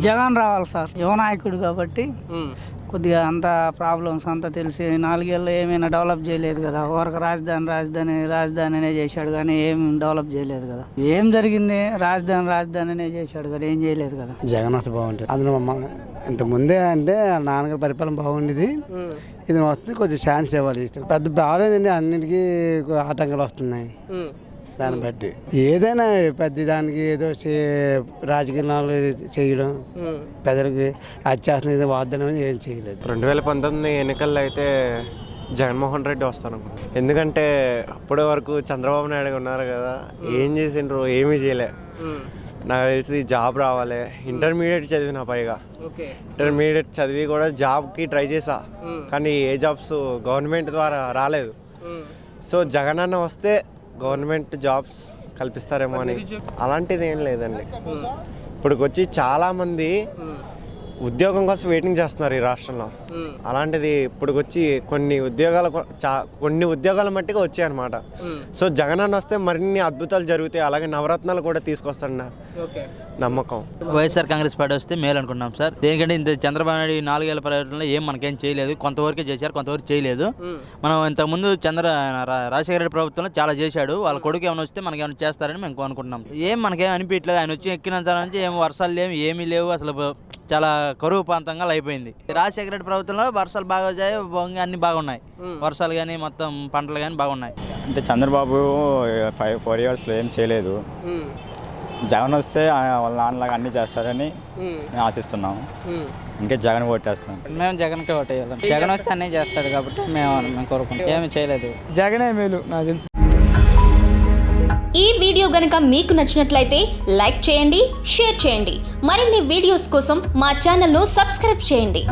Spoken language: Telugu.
జగన్ రావాలి సార్, యువ నాయకుడు కాబట్టి కొద్దిగా అంత ప్రాబ్లమ్స్ అంతా తెలిసి 4 ఏళ్ళు ఏమైనా డెవలప్ చేయలేదు కదా. ఊరికి రాజధానినే చేశాడు కానీ ఏం డెవలప్ చేయలేదు కదా. ఏం జరిగింది, రాజధానినే చేశాడు కానీ ఏం చేయలేదు కదా. జగన్ వస్తే బాగుంటుంది. అందులో ఇంత ముందే అంటే నాన్నగారి పరిపాలన బాగుండేది. ఇది వస్తుంది కొంచెం ఛాన్స్ ఇవ్వాలి. పెద్ద బాగాలేదండి, అన్నిటికీ ఆటంకాలు వస్తున్నాయి. దాన్ని బట్టి ఏదైనా పెద్ద దానికి ఏదో రాజకీయాలు చేయడం, ప్రజలకి అత్యాసన వాగ్దానం ఏం చేయలేదు. 2019 ఎన్నికల్లో అయితే జగన్మోహన్ రెడ్డి వస్తాను. ఎందుకంటే అప్పటి వరకు చంద్రబాబు నాయుడు ఉన్నారు కదా, ఏం చేసిండ్రు, ఏమీ చేయలే. నాకు తెలిసి జాబ్ రావాలి. ఇంటర్మీడియట్ చదివిన, పైగా ఇంటర్మీడియట్ చదివి కూడా జాబ్కి ట్రై చేసా, కానీ ఏ జాబ్స్ గవర్నమెంట్ ద్వారా రాలేదు. సో జగన్ అన్న వస్తే గవర్నమెంట్ జాబ్స్ కల్పిస్తారేమో అని. అలాంటిది ఏం లేదండి. ఇప్పటికొచ్చి చాలామంది ఉద్యోగం కోసం వెయిటింగ్ చేస్తున్నారు ఈ రాష్ట్రంలో. అలాంటిది ఇప్పటికొచ్చి కొన్ని ఉద్యోగాల మట్టిగా వచ్చాయి అనమాట. సో జగన్ అన్న వస్తే మరిన్ని అద్భుతాలు జరుగుతాయి. అలాగే నవరత్నాలు కూడా తీసుకొస్తాడు నమ్మకం. వైఎస్ఆర్ కాంగ్రెస్ పార్టీ వస్తే మేలు అనుకున్నాం సార్. దేనికంటే ఇంత చంద్రబాబు నాయుడు 4 ఏళ్ల పర్యటనలో ఏం మనకేం చేయలేదు. కొంతవరకే చేశారు, కొంతవరకు చేయలేదు. మనం ఇంతకుముందు రాజశేఖర రెడ్డి ప్రభుత్వంలో చాలా చేశాడు. వాళ్ళ కొడుకు ఏమైనా వస్తే మనకి ఏమైనా చేస్తారని మేము అనుకుంటున్నాం. ఏం మనకేం అనిపించలేదు. ఆయన వచ్చి ఎక్కినంత నుంచి ఏం వర్షాలు లేవు, ఏమీ లేవు. అసలు చాలా కరువు ప్రాంతంగా అయిపోయింది. రాజశేఖర రెడ్డి ప్రభుత్వంలో వర్షాలు బాగా వచ్చాయి, అన్ని బాగున్నాయి. వర్షాలు కానీ మొత్తం పంటలు కానీ బాగున్నాయి. అంటే చంద్రబాబు 4 yearsలో ఏం చేయలేదు. జగన్ వస్తే వాళ్ళ నాన్నలాగా అన్ని చేస్తారని మేము ఆశిస్తున్నాము. ఇంకే జగన్ ఓటేస్తాం. మేము జగన్కే ఓటేయాలి. జగన్ వస్తే అన్నీ చేస్తాడు కాబట్టి మేము కోరుకుంటాం. ఏమి చేయలేదు. జగనే మేలు నాకు తెలుసు. ఈ వీడియో గనుక మీకు నచ్చినట్లయితే లైక్ చేయండి, షేర్ చేయండి. మరిన్ని వీడియోస్ కోసం మా ఛానల్ను సబ్స్క్రైబ్ చేయండి.